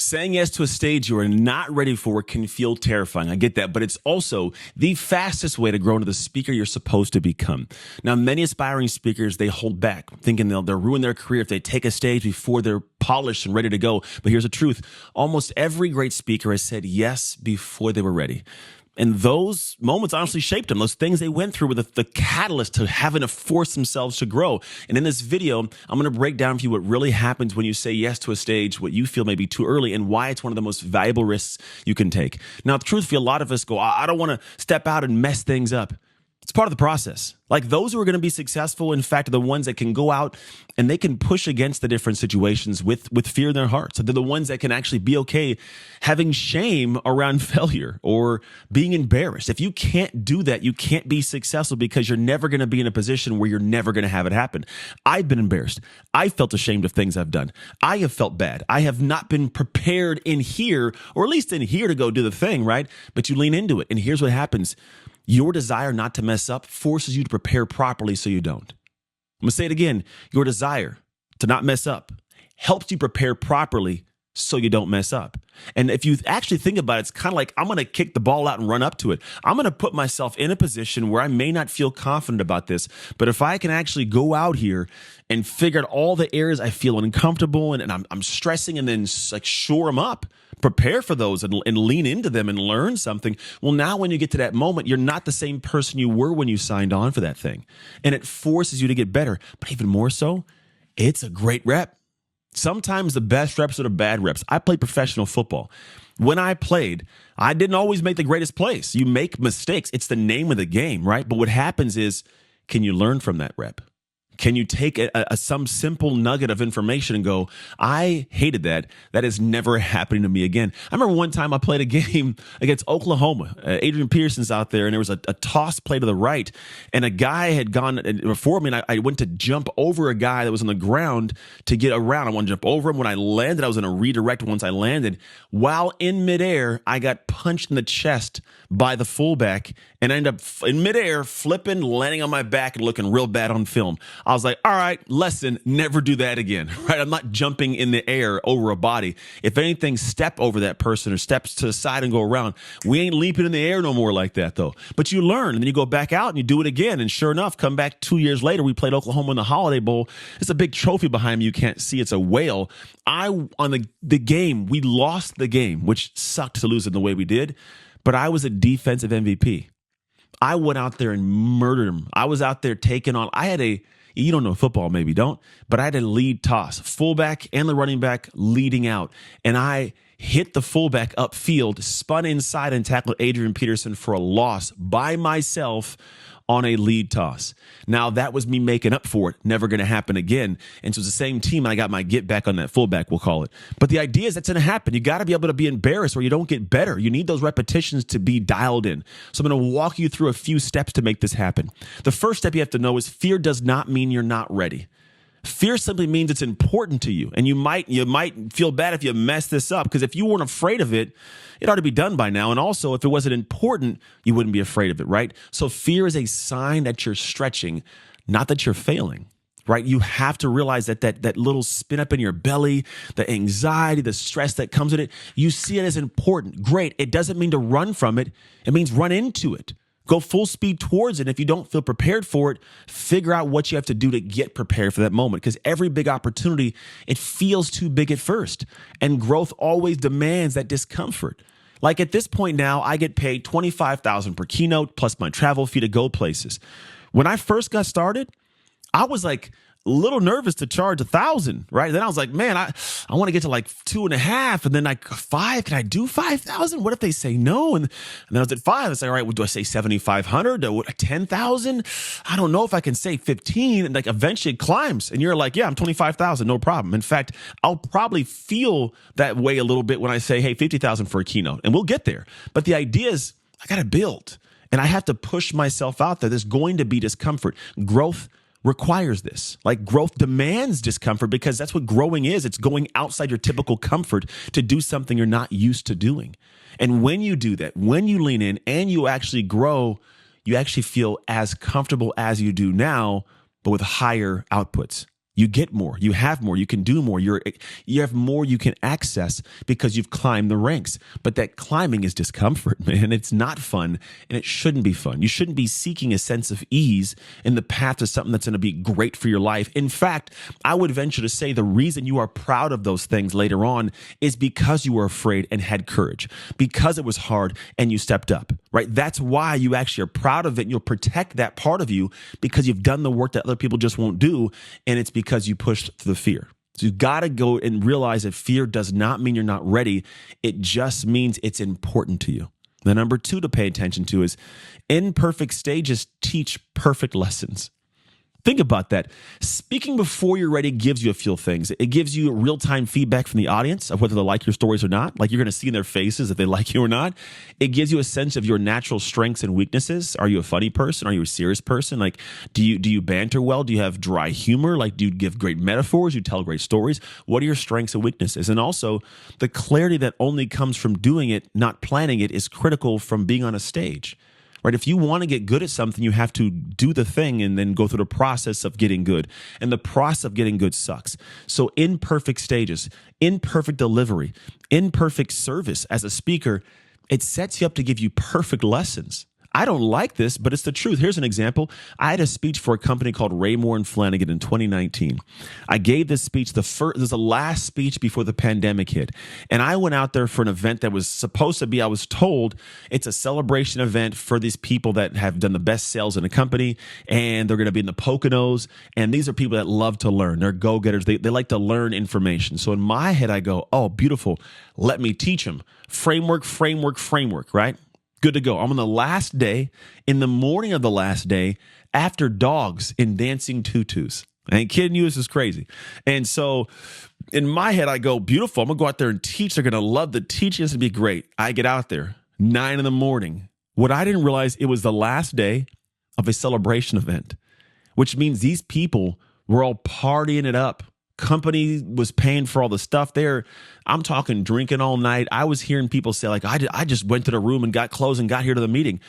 Saying yes to a stage you are not ready for can feel terrifying. I get that, but it's also the fastest way to grow into the speaker you're supposed to become. Now, many aspiring speakers, they hold back, thinking they'll ruin their career if they take a stage before they're polished and ready to go. But here's the truth. Almost every great speaker has said yes before they were ready. And those moments honestly shaped them. Those things they went through were the catalyst to having to force themselves to grow. And in this video, I'm going to break down for you what really happens when you say yes to a stage, what you feel may be too early, and why it's one of the most valuable risks you can take. Now, truthfully, a lot of us go, I don't want to step out and mess things up. It's part of the process. Like those who are going to be successful, in fact, are the ones that can go out and they can push against the different situations with fear in their hearts. So they're the ones that can actually be okay having shame around failure or being embarrassed. If you can't do that, you can't be successful because you're never going to be in a position where you're never going to have it happen. I've been embarrassed. I felt ashamed of things I've done. I have felt bad. I have not been prepared in here, or at least in here, to go do the thing, right? But you lean into it. And here's what happens. Your desire not to mess up forces you to prepare properly so you don't. I'm going to say it again. Your desire to not mess up helps you prepare properly so you don't mess up. And if you actually think about it, it's kind of like I'm going to kick the ball out and run up to it. I'm going to put myself in a position where I may not feel confident about this, but if I can actually go out here and figure out all the areas I feel uncomfortable and I'm stressing, and then like shore them up, prepare for those and lean into them and learn something. Well, now when you get to that moment, you're not the same person you were when you signed on for that thing. And it forces you to get better. But even more so, it's a great rep. Sometimes the best reps are the bad reps. I played professional football. When I played, I didn't always make the greatest plays. You make mistakes. It's the name of the game, right? But what happens is, can you learn from that rep? Can you take some simple nugget of information and go, I hated that. That is never happening to me again. I remember one time I played a game against Oklahoma. Adrian Peterson's out there, and there was a toss play to the right, and a guy had gone before me, and I went to jump over a guy that was on the ground to get around. I wanted to jump over him. When I landed, I was going to redirect once I landed. While in midair, I got punched in the chest by the fullback, and I ended up in midair flipping, landing on my back, and looking real bad on film. I was like, all right, lesson, never do that again, right? I'm not jumping in the air over a body. If anything, step over that person or steps to the side and go around. We ain't leaping in the air no more like that, though. But you learn, and then you go back out and you do it again. And sure enough, come back 2 years later, we played Oklahoma in the Holiday Bowl. It's a big trophy behind me. You can't see. It's a whale. On the game, we lost the game, which sucked to lose it the way we did. But I was a defensive MVP. I went out there and murdered him. I was out there taking on, you don't know football, maybe don't, but I had a lead toss, fullback and the running back leading out. And I hit the fullback upfield, spun inside and tackled Adrian Peterson for a loss by myself on a lead toss. Now, that was me making up for it. Never going to happen again. And so it's the same team, and I got my get back on that fullback, we'll call it. But the idea is that's going to happen. You got to be able to be embarrassed or you don't get better. You need those repetitions to be dialed in. So I'm going to walk you through a few steps to make this happen. The first step you have to know is fear does not mean you're not ready. Fear simply means it's important to you, and you might feel bad if you mess this up, because if you weren't afraid of it, it ought to be done by now. And also, if it wasn't important, you wouldn't be afraid of it, right? So fear is a sign that you're stretching, not that you're failing, right? You have to realize that little spin up in your belly, the anxiety, the stress that comes with it, you see it as important. Great. It doesn't mean to run from it. It means run into it. Go full speed towards it. And if you don't feel prepared for it, figure out what you have to do to get prepared for that moment. Because every big opportunity, it feels too big at first. And growth always demands that discomfort. Like at this point now, I get paid $25,000 per keynote plus my travel fee to go places. When I first got started, I was like a little nervous to charge $1,000, right? Then I was like, man, I want to get to like 2.5, and then like 5. Can I do 5,000? What if they say no? And then I was at 5. I say, all right, well, do I say 7,500 or 10,000? I don't know if I can say 15. And like eventually it climbs, and you're like, yeah, I'm 25,000, no problem. In fact, I'll probably feel that way a little bit when I say, hey, 50,000 for a keynote, and we'll get there. But the idea is I got to build, and I have to push myself out there. There's going to be discomfort. Growth requires this. Like growth demands discomfort, because that's what growing is. It's going outside your typical comfort to do something you're not used to doing. And when you do that, when you lean in and you actually grow, you actually feel as comfortable as you do now, but with higher outputs. You get more, you have more, you can do more, you have more you can access because you've climbed the ranks. But that climbing is discomfort, man. It's not fun, and it shouldn't be fun. You shouldn't be seeking a sense of ease in the path to something that's going to be great for your life. In fact, I would venture to say the reason you are proud of those things later on is because you were afraid and had courage, because it was hard and you stepped up, right? That's why you actually are proud of it, and you'll protect that part of you because you've done the work that other people just won't do, and it's because you pushed through the fear. So you got to go and realize that fear does not mean you're not ready. It just means it's important to you. The number 2 to pay attention to is imperfect stages teach perfect lessons. Think about that. Speaking before you're ready gives you a few things. It gives you real-time feedback from the audience of whether they like your stories or not. Like, you're going to see in their faces if they like you or not. It gives you a sense of your natural strengths and weaknesses. Are you a funny person? Are you a serious person? Like, do you banter well? Do you have dry humor? Like, do you give great metaphors? You tell great stories? What are your strengths and weaknesses? And also, the clarity that only comes from doing it, not planning it, is critical from being on a stage. Right? If you want to get good at something, you have to do the thing and then go through the process of getting good. And the process of getting good sucks. So imperfect stages, imperfect delivery, imperfect service as a speaker, it sets you up to give you perfect lessons. I don't like this, but it's the truth. Here's an example. I had a speech for a company called Raymore and Flanagan in 2019. I gave this speech, this was the last speech before the pandemic hit. And I went out there for an event that was supposed to be, I was told, it's a celebration event for these people that have done the best sales in the company, and they're going to be in the Poconos. And these are people that love to learn. They're go-getters. They like to learn information. So in my head, I go, oh, beautiful. Let me teach them. Framework, right? Good to go. I'm on the last day, in the morning of the last day, after dogs in dancing tutus. I ain't kidding you. This is crazy. And so in my head, I go, beautiful. I'm going to go out there and teach. They're going to love the teaching. It's going to be great. I get out there, 9 a.m. What I didn't realize, it was the last day of a celebration event, which means these people were all partying it up. Company was paying for all the stuff there. I'm talking drinking all night. I was hearing people say, like, I just went to the room and got clothes and got here to the meeting.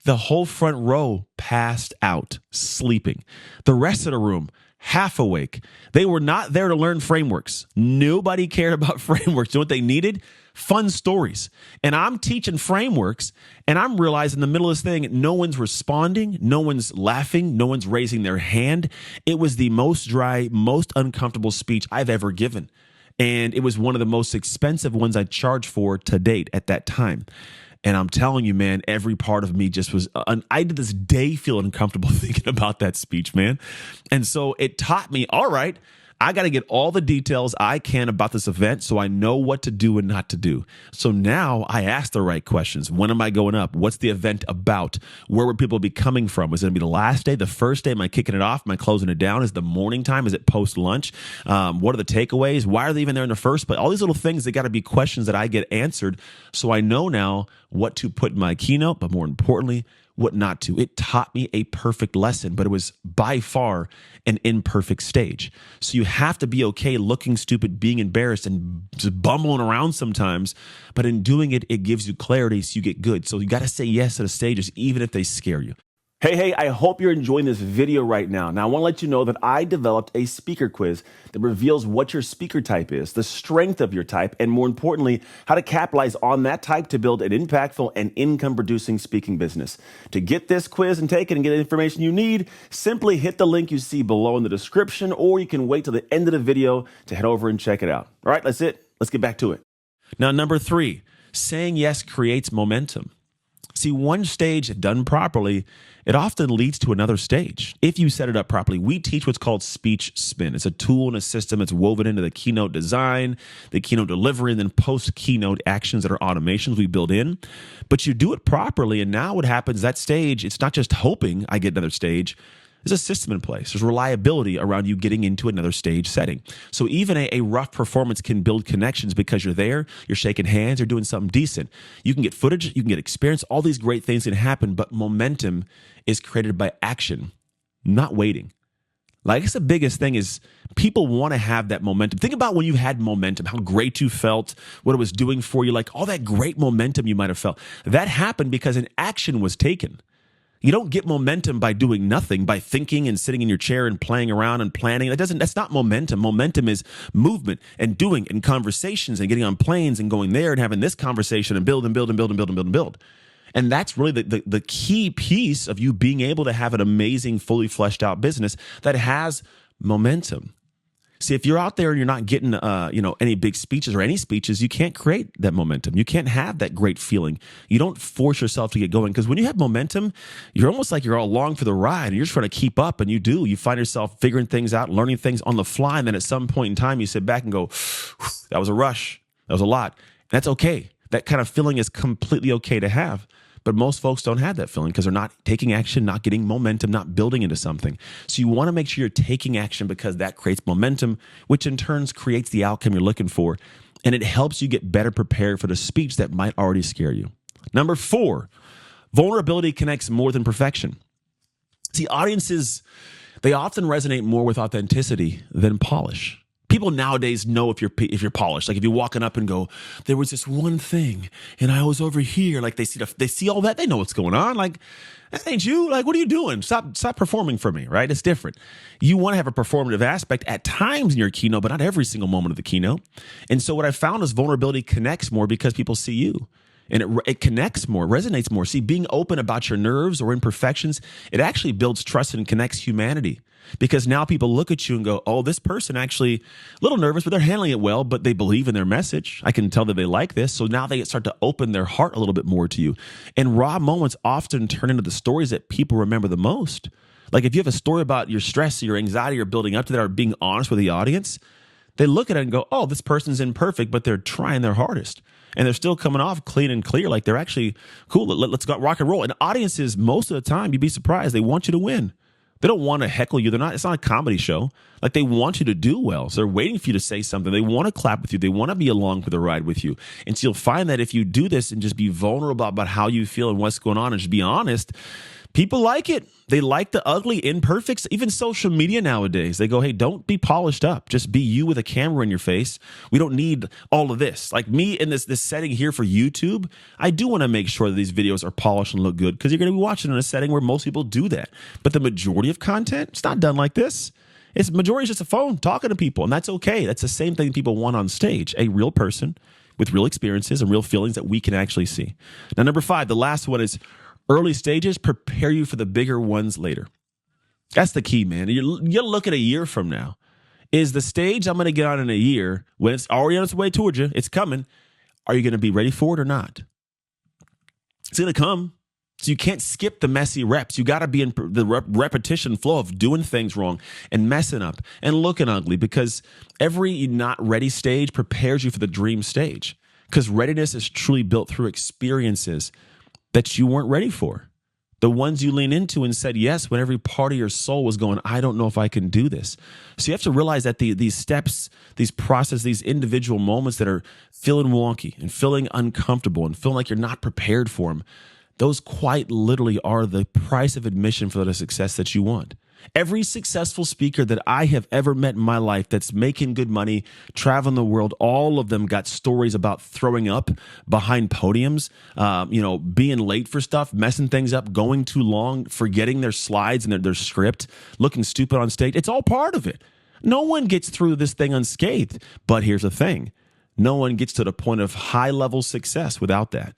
The whole front row passed out, sleeping. The rest of the room, half awake. They were not there to learn frameworks. Nobody cared about frameworks. You know what they needed? Fun stories. And I'm teaching frameworks, and I'm realizing in the middle of this thing, no one's responding, no one's laughing, no one's raising their hand. It was the most dry, most uncomfortable speech I've ever given. And it was one of the most expensive ones I charged for to date at that time. And I'm telling you, man, every part of me just was, I to this day feel uncomfortable thinking about that speech, man. And so it taught me, all right, I got to get all the details I can about this event so I know what to do and not to do. So now I ask the right questions. When am I going up? What's the event about? Where would people be coming from? Is it going to be the last day, the first day? Am I kicking it off? Am I closing it down? Is it the morning time? Is it post-lunch? What are the takeaways? Why are they even there in the first place? All these little things, they got to be questions that I get answered so I know now what to put in my keynote, but more importantly, what not to. It taught me a perfect lesson, but it was by far an imperfect stage. So you have to be okay looking stupid, being embarrassed, and just bumbling around sometimes. But in doing it, it gives you clarity so you get good. So you got to say yes to the stages, even if they scare you. Hey, I hope you're enjoying this video right now. Now, I want to let you know that I developed a speaker quiz that reveals what your speaker type is, the strength of your type, and more importantly, how to capitalize on that type to build an impactful and income-producing speaking business. To get this quiz and take it and get the information you need, simply hit the link you see below in the description, or you can wait till the end of the video to head over and check it out. All right, that's it. Let's get back to it. Now, number 3, saying yes creates momentum. See, one stage done properly, it often leads to another stage. If you set it up properly, we teach what's called speech spin. It's a tool and a system that's woven into the keynote design, the keynote delivery, and then post-keynote actions that are automations we build in. But you do it properly, and now what happens, that stage, it's not just hoping I get another stage. There's a system in place. There's reliability around you getting into another stage setting. So even a rough performance can build connections because you're there, you're shaking hands, you're doing something decent. You can get footage, you can get experience, all these great things can happen, but momentum is created by action, not waiting. Like, it's the biggest thing is people want to have that momentum. Think about when you had momentum, how great you felt, what it was doing for you, like all that great momentum you might have felt. That happened because an action was taken. You don't get momentum by doing nothing, by thinking and sitting in your chair and playing around and planning. That's not momentum. Momentum is movement and doing and conversations and getting on planes and going there and having this conversation and build and build and build and build and build and build. And that's really the key piece of you being able to have an amazing, fully fleshed out business that has momentum. See, if you're out there and you're not getting, any big speeches or any speeches, you can't create that momentum. You can't have that great feeling. You don't force yourself to get going, because when you have momentum, you're almost like you're all along for the ride and you're just trying to keep up, and you find yourself figuring things out, learning things on the fly. And then at some point in time, you sit back and go, that was a rush. That was a lot. That's okay. That kind of feeling is completely okay to have. But most folks don't have that feeling because they're not taking action, not getting momentum, not building into something. So you want to make sure you're taking action, because that creates momentum, which in turn creates the outcome you're looking for. And it helps you get better prepared for the speech that might already scare you. Number 4, vulnerability connects more than perfection. See, audiences, they often resonate more with authenticity than polish. People nowadays know if you're polished. Like if you're walking up and go, there was this one thing and I was over here. Like they see all that. They know what's going on. Like, that ain't you. Like, what are you doing? Stop performing for me, right? It's different. You want to have a performative aspect at times in your keynote, but not every single moment of the keynote. And so what I found is vulnerability connects more because people see you. And it connects more, resonates more. See, being open about your nerves or imperfections, it actually builds trust and connects humanity. Because now people look at you and go, oh, this person actually a little nervous, but they're handling it well, but they believe in their message. I can tell that they like this. So now they start to open their heart a little bit more to you. And raw moments often turn into the stories that people remember the most. Like if you have a story about your stress or your anxiety you're building up to that, or being honest with the audience, they look at it and go, oh, this person's imperfect, but they're trying their hardest. And they're still coming off clean and clear. Like they're actually cool. Let's go rock and roll. And audiences, most of the time, you'd be surprised, they want you to win. They don't want to heckle you. It's not a comedy show. Like they want you to do well. So they're waiting for you to say something. They want to clap with you. They want to be along for the ride with you. And so you'll find that if you do this and just be vulnerable about how you feel and what's going on and just be honest, people like it. They like the ugly, imperfects. Even social media nowadays, they go, hey, don't be polished up. Just be you with a camera in your face. We don't need all of this. Like me in this setting here for YouTube, I do want to make sure that these videos are polished and look good, because you're going to be watching in a setting where most people do that. But the majority of content, it's not done like this. Majority is just a phone talking to people, and that's okay. That's the same thing people want on stage, a real person with real experiences and real feelings that we can actually see. Now, number 5, the last one is early stages prepare you for the bigger ones later. That's the key, man. You look at a year from now. Is the stage I'm going to get on in a year, when it's already on its way towards you, it's coming, are you going to be ready for it or not? It's going to come. So you can't skip the messy reps. You got to be in the repetition flow of doing things wrong and messing up and looking ugly, because every not ready stage prepares you for the dream stage, because readiness is truly built through experiences that you weren't ready for. The ones you lean into and said yes when every part of your soul was going, I don't know if I can do this. So you have to realize that these steps, these process, these individual moments that are feeling wonky and feeling uncomfortable and feeling like you're not prepared for them, those quite literally are the price of admission for the success that you want. Every successful speaker that I have ever met in my life that's making good money, traveling the world, all of them got stories about throwing up behind podiums, being late for stuff, messing things up, going too long, forgetting their slides and their script, looking stupid on stage. It's all part of it. No one gets through this thing unscathed. But here's the thing. No one gets to the point of high-level success without that.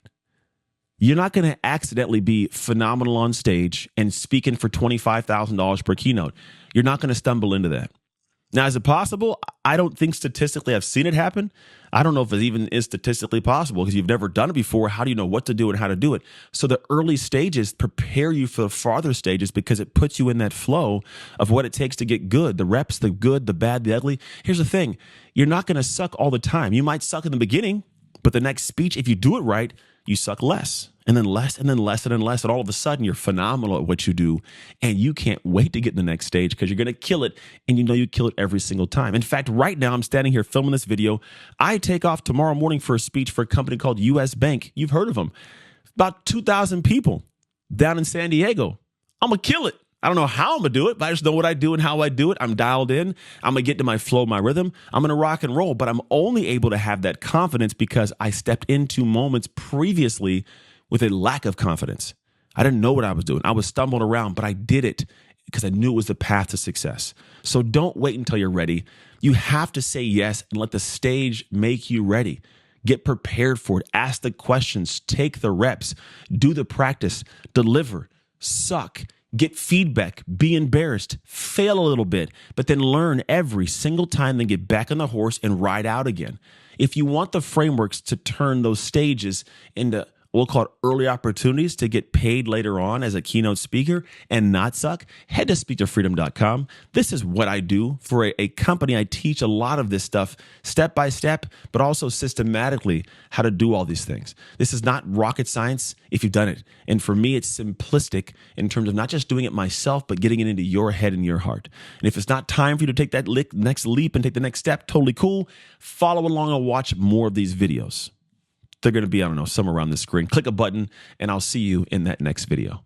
You're not going to accidentally be phenomenal on stage and speaking for $25,000 per keynote. You're not going to stumble into that. Now, is it possible? I don't think statistically I've seen it happen. I don't know if it even is statistically possible, because you've never done it before. How do you know what to do and how to do it? So the early stages prepare you for the farther stages, because it puts you in that flow of what it takes to get good, the reps, the good, the bad, the ugly. Here's the thing. You're not going to suck all the time. You might suck in the beginning, but the next speech, if you do it right, you suck less, and then less, and then less, and then less. And all of a sudden, you're phenomenal at what you do. And you can't wait to get in the next stage, because you're going to kill it. And you know you kill it every single time. In fact, right now, I'm standing here filming this video. I take off tomorrow morning for a speech for a company called US Bank. You've heard of them. About 2,000 people down in San Diego. I'm going to kill it. I don't know how I'm going to do it, but I just know what I do and how I do it. I'm dialed in. I'm going to get to my flow, my rhythm. I'm going to rock and roll, but I'm only able to have that confidence because I stepped into moments previously with a lack of confidence. I didn't know what I was doing. I was stumbling around, but I did it because I knew it was the path to success. So don't wait until you're ready. You have to say yes and let the stage make you ready. Get prepared for it. Ask the questions. Take the reps. Do the practice. Deliver. Suck. Get feedback. Be embarrassed. Fail a little bit, but then learn every single time, then get back on the horse and ride out again. If you want the frameworks to turn those stages into, we'll call it early opportunities to get paid later on as a keynote speaker and not suck, head to speaktofreedom.com. This is what I do for a company. I teach a lot of this stuff step by step, but also systematically how to do all these things. This is not rocket science if you've done it. And for me, it's simplistic in terms of not just doing it myself, but getting it into your head and your heart. And if it's not time for you to take that next leap and take the next step, totally cool. Follow along and watch more of these videos. They're going to be, I don't know, somewhere around the screen. Click a button, and I'll see you in that next video.